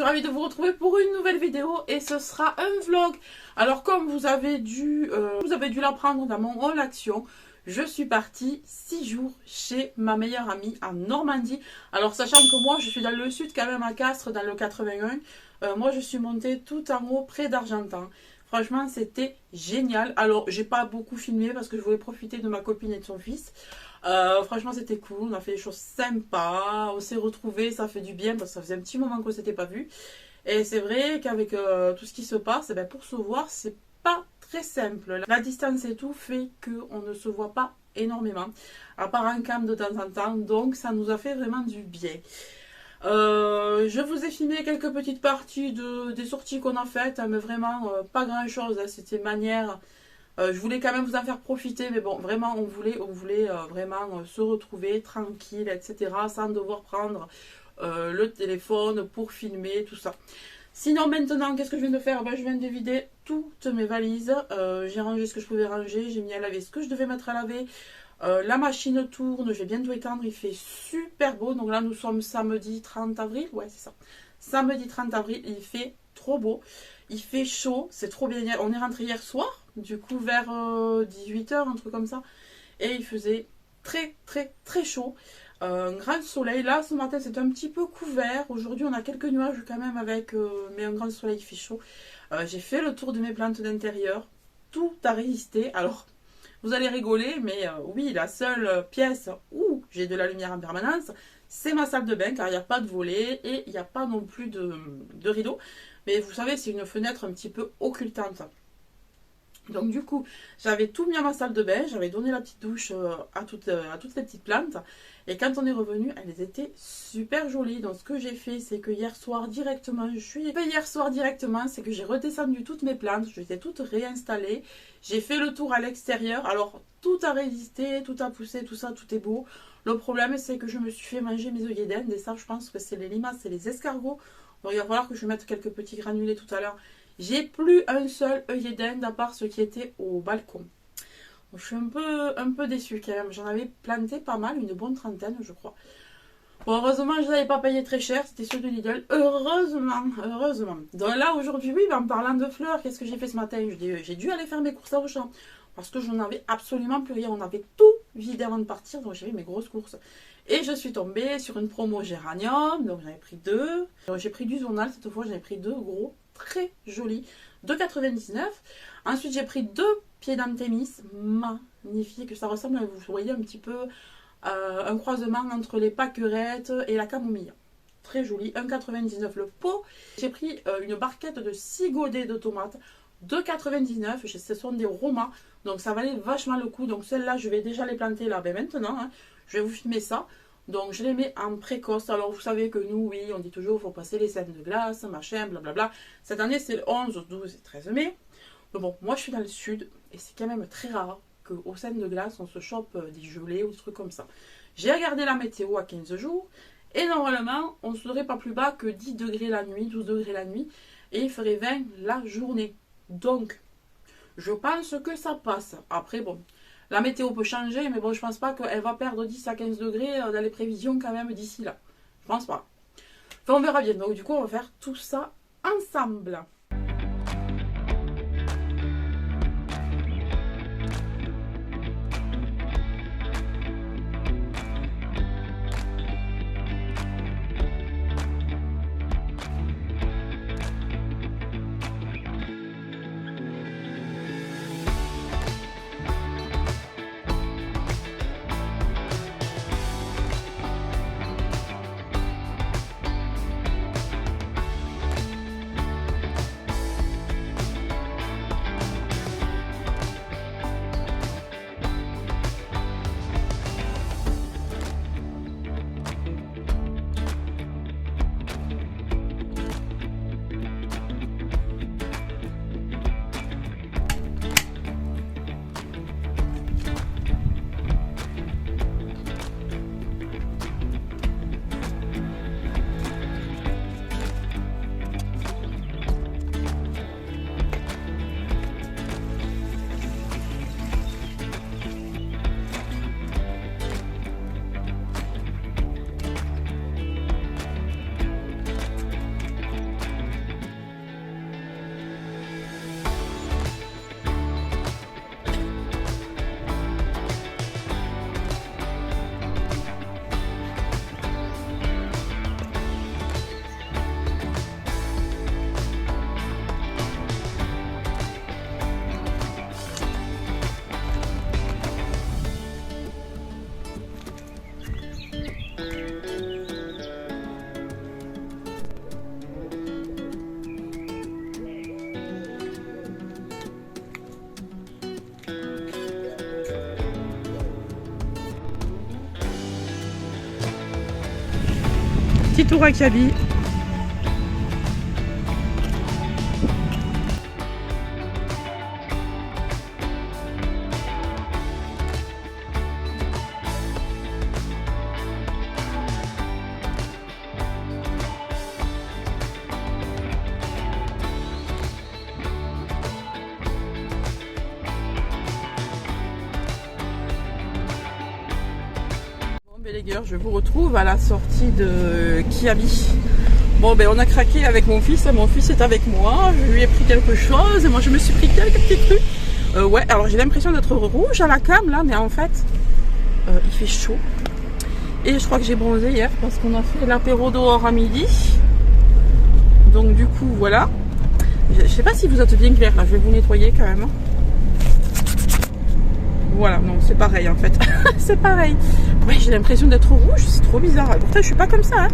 ravie de vous retrouver pour une nouvelle vidéo et ce sera un vlog. Alors comme vous avez dû l'apprendre dans mon haul action, je suis partie 6 jours chez ma meilleure amie en Normandie. Alors sachant que moi je suis dans le sud quand même à Castres dans le 81, moi je suis montée tout en haut près d'Argentan. Franchement c'était génial. Alors j'ai pas beaucoup filmé parce que je voulais profiter de ma copine et de son fils. Franchement c'était cool, on a fait des choses sympas, on s'est retrouvés, ça fait du bien parce que ça faisait un petit moment qu'on s'était pas vu. Et c'est vrai qu'avec tout ce qui se passe, pour se voir c'est pas très simple. La distance et tout fait qu'on ne se voit pas énormément, à part un cam de temps en temps, donc ça nous a fait vraiment du bien. Je vous ai filmé quelques petites parties des sorties qu'on a faites, mais vraiment pas grand chose, c'était manière... je voulais quand même vous en faire profiter, mais bon, vraiment, on voulait vraiment se retrouver tranquille, etc., sans devoir prendre le téléphone pour filmer, tout ça. Sinon, maintenant, qu'est-ce que je viens de faire? Je viens de vider toutes mes valises. J'ai rangé ce que je pouvais ranger, j'ai mis à laver ce que je devais mettre à laver. La machine tourne, je vais bientôt éteindre, il fait super beau. Donc là, nous sommes samedi 30 avril, ouais, c'est ça. Samedi 30 avril, il fait trop beau. Il fait chaud, c'est trop bien. On est rentré hier soir, du coup vers 18 h, un truc comme ça. Et il faisait très chaud. Un grand soleil. Là, ce matin, c'est un petit peu couvert. Aujourd'hui, on a quelques nuages quand même avec... mais un grand soleil, il fait chaud. J'ai fait le tour de mes plantes d'intérieur. Tout a résisté. Alors, vous allez rigoler, mais oui, la seule pièce où j'ai de la lumière en permanence, c'est ma salle de bain, car il n'y a pas de volet et il n'y a pas non plus de rideau. Mais vous savez, c'est une fenêtre un petit peu occultante. Donc du coup, j'avais tout mis à ma salle de bain, j'avais donné la petite douche à toutes les petites plantes. Et quand on est revenu, elles étaient super jolies. Donc ce que j'ai fait, c'est que hier soir directement, c'est que j'ai redescendu toutes mes plantes, je les ai toutes réinstallées. J'ai fait le tour à l'extérieur. Alors tout a résisté, tout a poussé, tout ça, tout est beau. Le problème, c'est que je me suis fait manger mes œillets d'Inde. Et ça, je pense que c'est les limaces, c'est les escargots. Donc il va falloir que je mette quelques petits granulés tout à l'heure. J'ai plus un seul œillet d'Inde à part ceux qui étaient au balcon. Je suis un peu déçue quand même. J'en avais planté pas mal, une bonne trentaine je crois. Bon, heureusement je n'avais pas payé très cher, c'était ceux de Lidl. Heureusement. Donc là aujourd'hui, oui, en parlant de fleurs, qu'est-ce que j'ai fait ce matin? J'ai dû aller faire mes courses à Auchan. Parce que je n'en avais absolument plus rien. On avait tout vidé avant de partir, donc j'ai fait mes grosses courses. Et je suis tombée sur une promo géranium, donc j'en ai pris deux. J'ai pris du zonal cette fois, j'en ai pris deux gros, très jolis, 2,99. Ensuite j'ai pris deux pieds d'anthémis, magnifiques, ça ressemble, vous voyez un petit peu, un croisement entre les pâquerettes et la camomille. Très joli, 1,99 le pot. J'ai pris une barquette de 6 godets de tomates, 2,99, ce sont des romas, donc ça valait vachement le coup. Donc celles-là, je vais déjà les planter là, maintenant, hein, je vais vous filmer ça. Donc je les mets en précoce. Alors vous savez que nous, oui, on dit toujours, il faut passer les scènes de glace, machin, blablabla. Cette année, c'est le 11, 12 et 13 mai. Mais bon, moi je suis dans le sud, et c'est quand même très rare qu'aux scènes de glace, on se chope des gelées ou des trucs comme ça. J'ai regardé la météo à 15 jours, et normalement, on ne serait pas plus bas que 10 degrés la nuit, 12 degrés la nuit, et il ferait 20 la journée. Donc, je pense que ça passe. Après, bon, la météo peut changer, mais bon, je pense pas qu'elle va perdre 10 à 15 degrés dans les prévisions quand même d'ici là. Je pense pas. Enfin, on verra bien. Donc, du coup, on va faire tout ça ensemble. petit tour à Kiabi. Les gars, je vous retrouve à la sortie de Kiabi. Bon ben on a craqué avec mon fils est avec moi, je lui ai pris quelque chose et moi je me suis pris quelques petits trucs. Ouais, alors j'ai l'impression d'être rouge à la cam là, mais en fait il fait chaud. Et je crois que j'ai bronzé hier parce qu'on a fait l'apéro dehors à midi. Donc du coup voilà. Je sais pas si vous êtes bien clair là, je vais vous nettoyer quand même. Voilà, non, c'est pareil en fait. C'est pareil. Ouais, j'ai l'impression d'être rouge, c'est trop bizarre. Pourtant, je suis pas comme ça. Hein.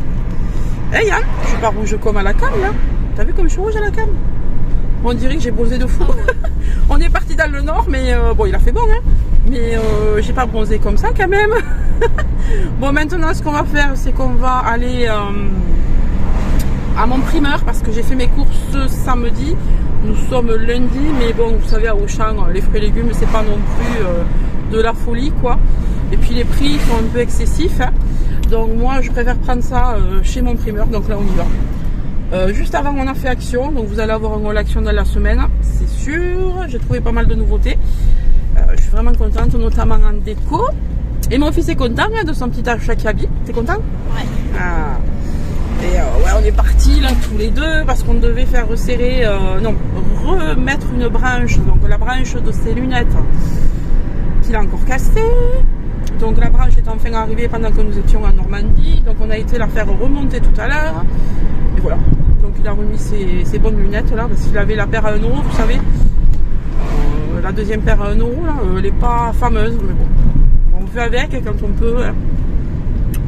Hey Yann, je suis pas rouge comme à la cam là. T'as vu comme je suis rouge à la cam? On dirait que j'ai bronzé de fou. On est parti dans le nord, mais bon, il a fait bon. Hein. Mais j'ai pas bronzé comme ça quand même. Bon, maintenant, ce qu'on va faire, c'est qu'on va aller à mon primeur parce que j'ai fait mes courses samedi. Nous sommes lundi, mais bon, vous savez, à Auchan, les fruits et légumes, c'est pas non plus de la folie, quoi. Et puis les prix sont un peu excessifs. Hein. Donc moi, je préfère prendre ça chez mon primeur. Donc là, on y va. Juste avant, on a fait Action. Donc vous allez avoir un haul Action dans la semaine, c'est sûr. J'ai trouvé pas mal de nouveautés. Je suis vraiment contente, notamment en déco. Et mon fils est content hein, de son petit achat Kiabi. T'es content? Ouais. Ah. Et ouais, on est partis là tous les deux parce qu'on devait faire resserrer, non, remettre une branche, donc la branche de ses lunettes qu'il a encore cassée. Donc la branche est enfin arrivée pendant que nous étions en Normandie, donc on a été la faire remonter tout à l'heure. Et voilà, donc il a remis ses bonnes lunettes là parce qu'il avait la paire à 1 euro, vous savez. La deuxième paire à 1 euro là, elle n'est pas fameuse, mais bon, on fait avec quand on peut. Hein.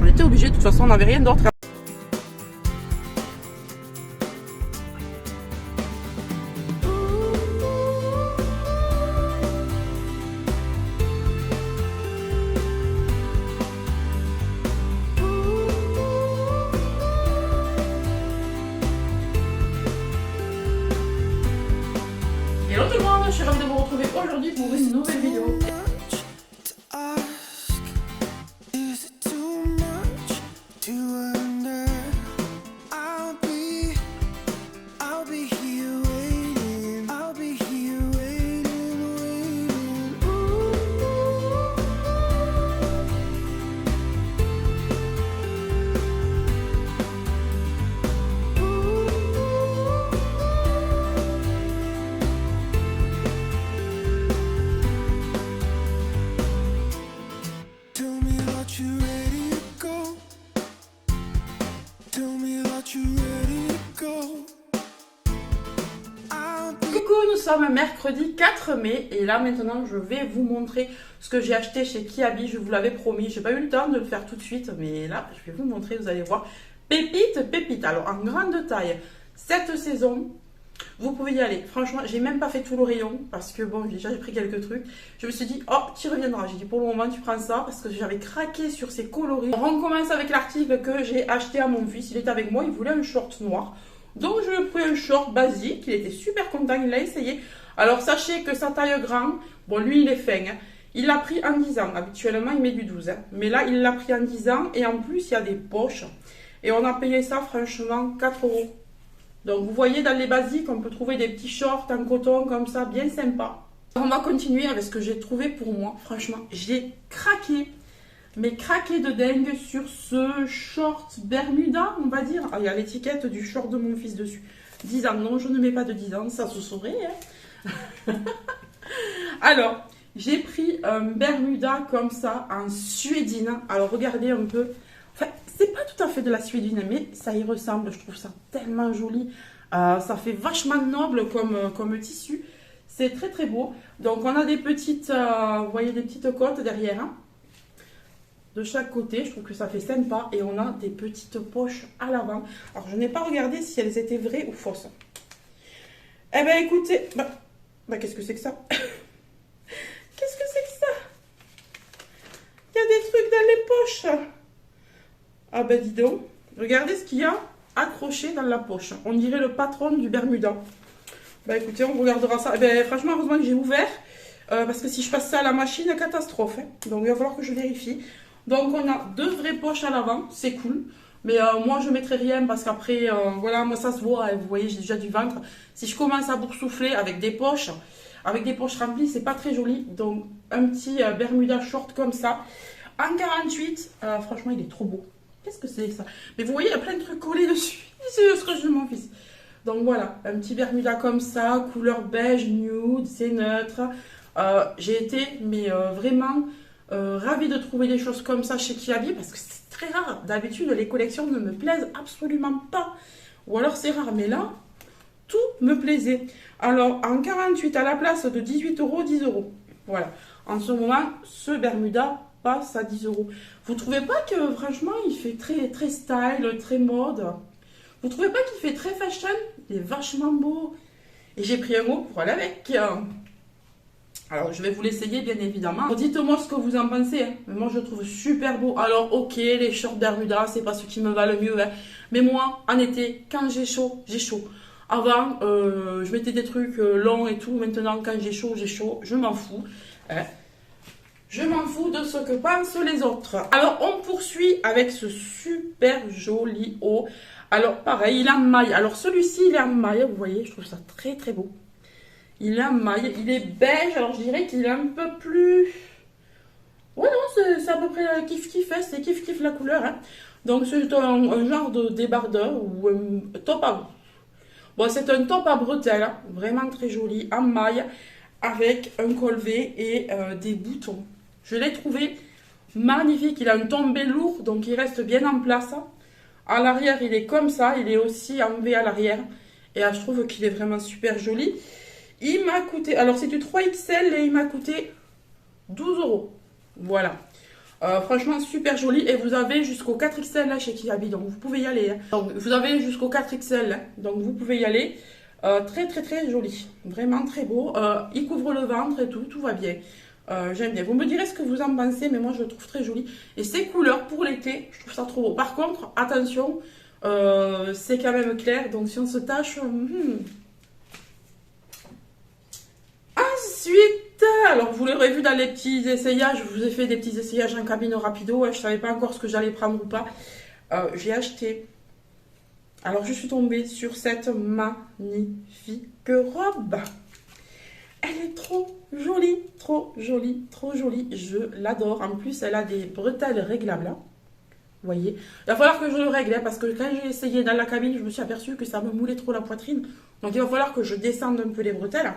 On était obligés, de toute façon on n'avait rien d'autre. Hello tout le monde, je suis ravie de vous retrouver aujourd'hui pour une nouvelle vidéo. Coucou, nous sommes mercredi 4 mai et là maintenant je vais vous montrer ce que j'ai acheté chez Kiabi. Je vous l'avais promis, j'ai pas eu le temps de le faire tout de suite, mais là je vais vous montrer, vous allez voir. Pépite. Alors en grande taille, cette saison, vous pouvez y aller. Franchement, j'ai même pas fait tout le rayon parce que bon, déjà j'ai pris quelques trucs. Je me suis dit, oh, tu reviendras. J'ai dit pour le moment, tu prends ça parce que j'avais craqué sur ces coloris. On commence avec l'article que j'ai acheté à mon fils. Il est avec moi, il voulait un short noir. Donc je lui ai pris un short basique. Il était super content, il l'a essayé. Alors sachez que sa taille grand, bon lui il est fin. Hein. Il l'a pris en 10 ans. Habituellement il met du 12. Hein. Mais là il l'a pris en 10 ans et en plus il y a des poches. Et on a payé ça franchement 4 euros. Donc vous voyez dans les basiques, on peut trouver des petits shorts en coton comme ça, bien sympa. On va continuer avec ce que j'ai trouvé pour moi. Franchement, j'ai craqué, mais craqué de dingue sur ce short Bermuda, on va dire. Ah, il y a l'étiquette du short de mon fils dessus. 10 ans, non, je ne mets pas de 10 ans, ça se saurait. Hein. Alors, j'ai pris un Bermuda comme ça, en suédine. Alors regardez un peu. Enfin, c'est pas tout à fait de la suédine, mais ça y ressemble. Je trouve ça tellement joli. Ça fait vachement noble comme tissu. C'est très très beau. Donc on a des petites, vous voyez, des petites côtes derrière. Hein, de chaque côté. Je trouve que ça fait sympa. Et on a des petites poches à l'avant. Alors je n'ai pas regardé si elles étaient vraies ou fausses. Eh ben écoutez, qu'est-ce que c'est que ça? Qu'est-ce que c'est que ça? Il y a des trucs dans les poches. Ah ben dis donc, Regardez ce qu'il y a accroché dans la poche. On dirait le patron du Bermuda. Bah écoutez, on regardera ça. Ben, franchement, heureusement que j'ai ouvert. Parce que si je passe ça à la machine, catastrophe. Hein. Donc il va falloir que je vérifie. Donc on a 2 vraies poches à l'avant. C'est cool. Mais moi, je ne mettrai rien parce qu'après, voilà, moi ça se voit. Hein, vous voyez, j'ai déjà du ventre. Si je commence à boursoufler avec des poches remplies, c'est pas très joli. Donc un petit Bermuda short comme ça. En 48, franchement, il est trop beau. Qu'est-ce que c'est ça? Mais vous voyez, il y a plein de trucs collés dessus. C'est ce que je m'en fiche. Donc voilà, un petit Bermuda comme ça, couleur beige, nude, c'est neutre. J'ai été, mais vraiment ravie de trouver des choses comme ça chez Kiabi parce que c'est très rare. D'habitude, les collections ne me plaisent absolument pas. Ou alors c'est rare, mais là, tout me plaisait. Alors, en 48, à la place de 18 €, 10 €. Voilà. En ce moment, ce Bermuda passe à 10 €. Vous trouvez pas que, franchement, il fait très, très style, très mode? Vous trouvez pas qu'il fait très fashion? Il est vachement beau. Et j'ai pris un mot pour aller avec. Alors, je vais vous l'essayer, bien évidemment. Dites-moi ce que vous en pensez. Hein. Mais moi, je le trouve super beau. Alors, ok, les shorts Bermuda, c'est pas ce qui me va le mieux. Hein. Mais moi, en été, quand j'ai chaud, j'ai chaud. Avant, je mettais des trucs longs et tout. Maintenant, quand j'ai chaud, je m'en fous. Hein. Je m'en fous de ce que pensent les autres. Alors, on poursuit avec ce super joli haut. Alors, pareil, il est en maille. Alors, celui-ci, il est en maille. Vous voyez, je trouve ça très, très beau. Il est en maille. Il est beige. Alors, je dirais qu'il est un peu plus... Ouais, non, c'est à peu près kiff-kiff. Hein. C'est kiff-kiff la couleur. Hein. Donc, c'est un genre de débardeur ou un top à... Bon, c'est un top à bretelles. Hein. Vraiment très joli. En maille. Avec un col V et des boutons. Je l'ai trouvé magnifique. Il a un tombé lourd. Donc, il reste bien en place. À l'arrière, il est comme ça. Il est aussi en V à l'arrière. Et là, je trouve qu'il est vraiment super joli. Il m'a coûté... Alors, c'est du 3XL et il m'a coûté 12 €. Voilà. Franchement, super joli. Et vous avez jusqu'au 4XL là, chez Kiabi. Donc, vous pouvez y aller. Hein. Donc, vous avez jusqu'au 4XL. Hein. Donc, vous pouvez y aller. Très, très, très joli. Vraiment très beau. Il couvre le ventre et tout. Tout va bien. J'aime bien. Vous me direz ce que vous en pensez, mais moi je le trouve très joli. Et ces couleurs pour l'été, je trouve ça trop beau. Par contre, attention, c'est quand même clair. Donc si on se tâche... Ensuite, alors vous l'aurez vu dans les petits essayages, je vous ai fait des petits essayages en cabine rapido. Je ne savais pas encore ce que j'allais prendre ou pas. J'ai acheté... Alors je suis tombée sur cette magnifique robe. Elle est trop jolie, trop jolie, trop jolie. Je l'adore. En plus, elle a des bretelles réglables. Hein. Vous voyez. Il va falloir que je le règle. Hein, parce que quand j'ai essayé dans la cabine, je me suis aperçue que ça me moulait trop la poitrine. Donc, il va falloir que je descende un peu les bretelles.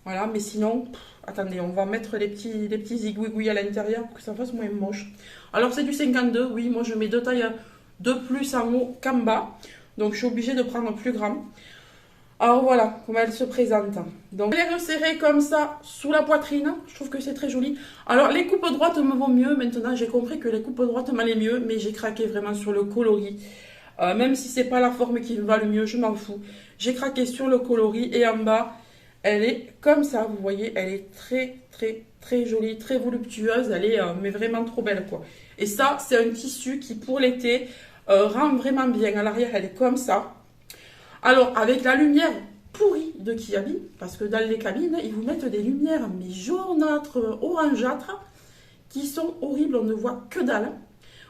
Voilà. Mais sinon, attendez, on va mettre les petits zigouigouis à l'intérieur pour que ça fasse moins moche. Alors, c'est du 52. Oui, moi, je mets 2 tailles de plus en haut qu'en bas. Donc, je suis obligée de prendre plus grand. Alors voilà comment elle se présente. Donc elle est resserrée comme ça sous la poitrine. Je trouve que c'est très joli. Alors les coupes droites me vont mieux. Maintenant j'ai compris que les coupes droites m'allaient mieux. Mais j'ai craqué vraiment sur le coloris. Même si c'est pas la forme qui me va le mieux, je m'en fous. J'ai craqué sur le coloris. Et en bas, elle est comme ça. Vous voyez, elle est très très très jolie. Très voluptueuse. Elle est mais vraiment trop belle quoi. Et ça c'est un tissu qui pour l'été rend vraiment bien. À l'arrière elle est comme ça. Alors, avec la lumière pourrie de Kiabi, parce que dans les cabines, ils vous mettent des lumières mais jaunâtres, orangeâtres, qui sont horribles, on ne voit que dalle.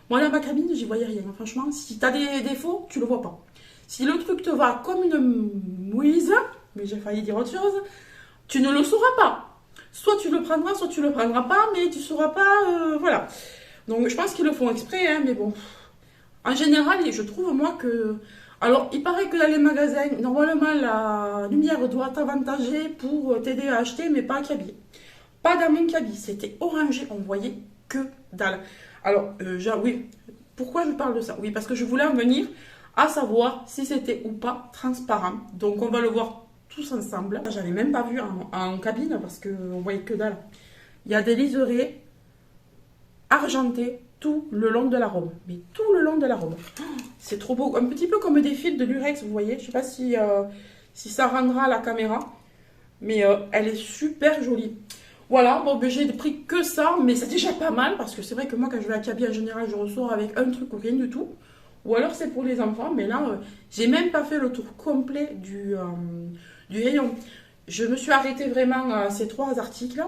Moi, dans ma cabine, j'y voyais rien. Franchement, si tu as des défauts, tu le vois pas. Si le truc te va comme une mouise, mais j'ai failli dire autre chose, tu ne le sauras pas. Soit tu le prendras, soit tu le prendras pas, mais tu sauras pas, voilà. Donc, je pense qu'ils le font exprès, hein, mais bon. En général, je trouve, moi, que... Alors, il paraît que dans les magasins, normalement, la lumière doit t'avantager pour t'aider à acheter, mais pas à Kiabi. Pas dans mon Kiabi, c'était orangé, on voyait que dalle. Alors, oui, pourquoi je parle de ça? Oui, parce que je voulais en venir à savoir si c'était ou pas transparent. Donc, on va le voir tous ensemble. J'avais même pas vu en cabine parce qu'on voyait que dalle. Il y a des liserés argentés tout le long de la robe. Mais tout le long de la robe. C'est trop beau. Un petit peu comme des fils de lurex, vous voyez. Je ne sais pas si ça rendra à la caméra. Mais elle est super jolie. Voilà, bon, ben, j'ai pris que ça. Mais c'est déjà pas mal. Parce que c'est vrai que moi, quand je vais à Kiabi, en général, je ressors avec un truc ou rien du tout. ou alors c'est pour les enfants. Mais là, j'ai même pas fait le tour complet du rayon. Je me suis arrêtée vraiment à ces 3 articles.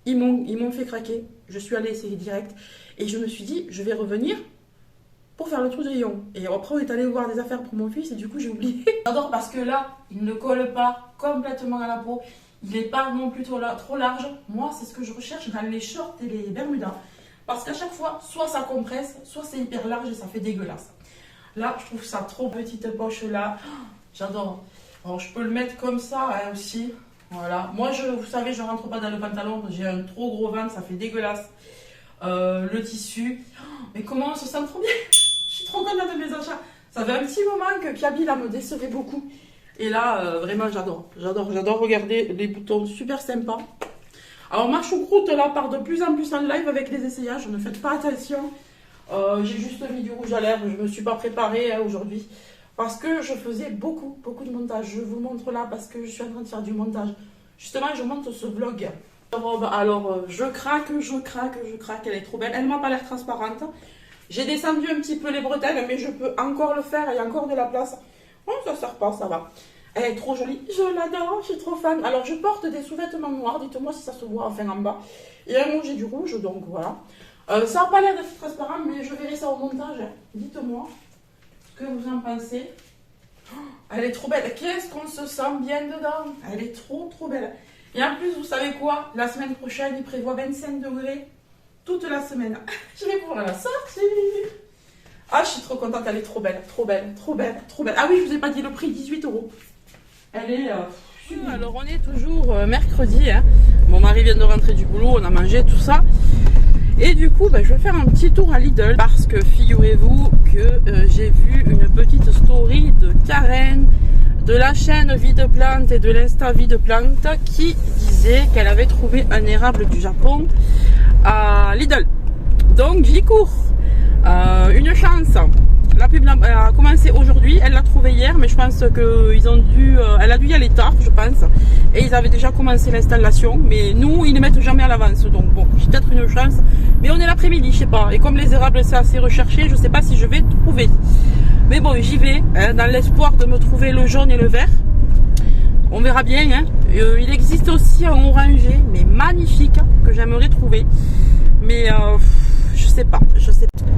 Ils m'ont fait craquer. Je suis allée essayer direct. Et je me suis dit, je vais revenir pour faire le tour du rayon. Et après, on est allé voir des affaires pour mon fils et du coup, j'ai oublié. J'adore parce que là, il ne colle pas complètement à la peau. Il n'est pas non plus trop large. Moi, c'est ce que je recherche dans les shorts et les bermudas. Parce qu'à chaque fois, soit ça compresse, soit c'est hyper large et ça fait dégueulasse. Là, je trouve ça trop petite poche là. J'adore. Alors, je peux le mettre comme ça hein, aussi. Voilà. Moi, vous savez, je rentre pas dans le pantalon. J'ai un trop gros ventre, ça fait dégueulasse. Le tissu. Mais comment on se sent trop bien. Je suis trop contente de mes achats. Ça fait un petit moment que Piabi là me décevait beaucoup. Et là, vraiment, j'adore. J'adore regarder les boutons super sympas. Alors, ma choucroute là part de plus en plus en live avec les essayages. Ne faites pas attention. J'ai juste mis du rouge à lèvres. Je ne me suis pas préparée hein, aujourd'hui. Parce que je faisais beaucoup de montage. Je vous montre là parce que je suis en train de faire du montage. Justement, je monte ce vlog. Alors, je craque. Elle est trop belle. Elle m'a pas l'air transparente. J'ai descendu un petit peu les bretelles, mais je peux encore le faire. Il y a encore de la place. Oh, ça sert pas, ça va. Elle est trop jolie. Je l'adore. Je suis trop fan. Alors, je porte des sous-vêtements noirs. Dites-moi si ça se voit enfin en bas. Et moi, j'ai du rouge, donc voilà. Ça n'a pas l'air d'être transparent, mais je verrai ça au montage. Dites-moi ce que vous en pensez. Oh, elle est trop belle. Qu'est-ce qu'on se sent bien dedans. Elle est trop belle. Et en plus, vous savez quoi? La semaine prochaine, il prévoit 25 degrés toute la semaine. Je vais pouvoir la sortir. Ah, je suis trop contente. Elle est trop belle. Ah oui, je vous ai pas dit le prix, 18 €. Elle est... Alors, on est toujours mercredi. Hein. Mon mari vient de rentrer du boulot. On a mangé, tout ça. Et du coup, je vais faire un petit tour à Lidl parce que figurez-vous que j'ai vu une petite story de Karen de la chaîne Vie de Plante et de l'Insta Vie de Plante qui disait qu'elle avait trouvé un érable du Japon à Lidl. Donc j'y cours. Une chance. La pub a commencé aujourd'hui, elle l'a trouvé hier, mais je pense qu'ils ont elle a dû y aller tard, je pense. Et ils avaient déjà commencé l'installation, mais nous, ils ne mettent jamais à l'avance. Donc bon, j'ai peut-être une chance. Mais on est l'après-midi, je sais pas. Et comme les érables, c'est assez recherché, je sais pas si je vais trouver. Mais bon, j'y vais, hein, dans l'espoir de me trouver le jaune et le vert. On verra bien. Hein. Il existe aussi un orangé, mais magnifique, que j'aimerais trouver. Mais je sais pas.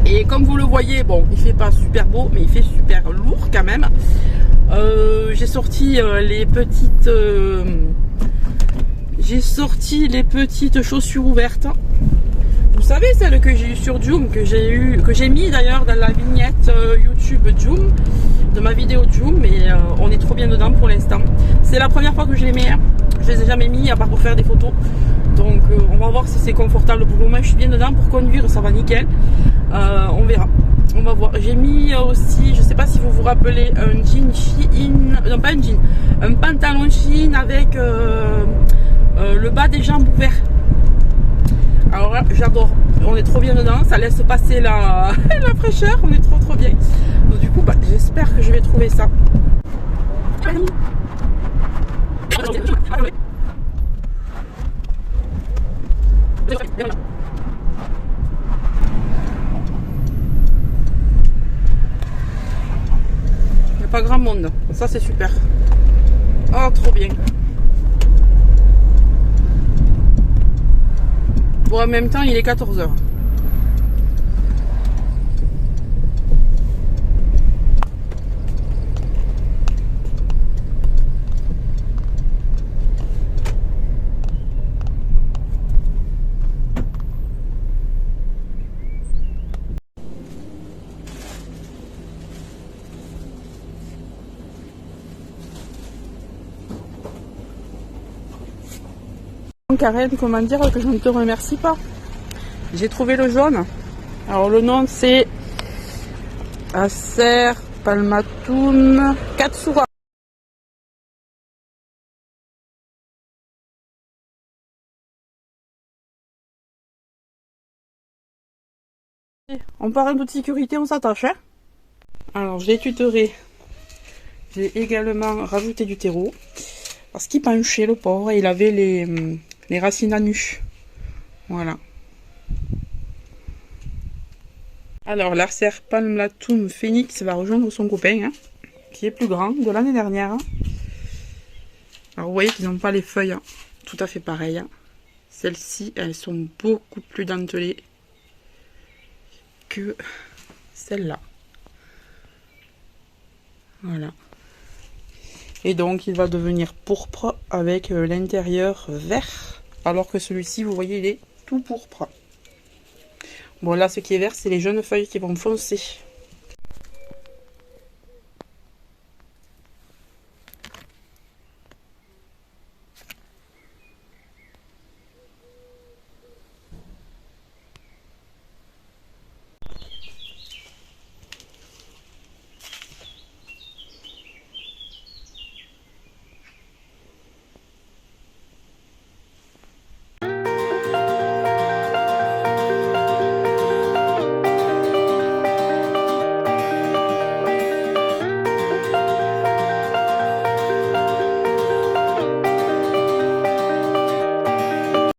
Et comme vous le voyez, bon, il fait pas super beau, mais il fait super lourd quand même. J'ai sorti les petites chaussures ouvertes. Vous savez, celles que j'ai eues sur Joom, que j'ai mis d'ailleurs dans la vignette YouTube Joom, de ma vidéo Joom, mais on est trop bien dedans pour l'instant. C'est la première fois que je les mets, hein. Je les ai jamais mis à part pour faire des photos. Donc on va voir si c'est confortable pour le moment. Je suis bien dedans pour conduire, ça va nickel. On verra, on va voir. J'ai mis aussi, je sais pas si vous vous rappelez, un jean Shein, non pas un jean, un pantalon Shein avec le bas des jambes ouverts. Alors là, j'adore, on est trop bien dedans, ça laisse passer la fraîcheur, on est trop bien. Donc du coup, j'espère que je vais trouver ça. Il n'y a pas grand monde, ça c'est super. Oh, trop bien. Bon, en même temps, il est 14 h. Karen, comment dire que je ne te remercie pas. J'ai trouvé le jaune. Alors le nom c'est Acer Palmatoon Katsura. On parle de sécurité, on s'attache. Hein. Alors j'ai tutoré. J'ai également rajouté du terreau. Parce qu'il penchait le pauvre, il avait les racines à nu. Voilà. Alors, l'Arcer Palmlatum Phoenix va rejoindre son copain, hein, qui est plus grand, de l'année dernière. Hein. Alors, vous voyez qu'ils n'ont pas les feuilles hein, tout à fait pareilles. Hein. Celles-ci, elles sont beaucoup plus dentelées que celle-là. Voilà. Et donc, il va devenir pourpre avec l'intérieur vert. Alors que celui-ci, vous voyez, il est tout pourpre. Bon, là, ce qui est vert, c'est les jeunes feuilles qui vont foncer.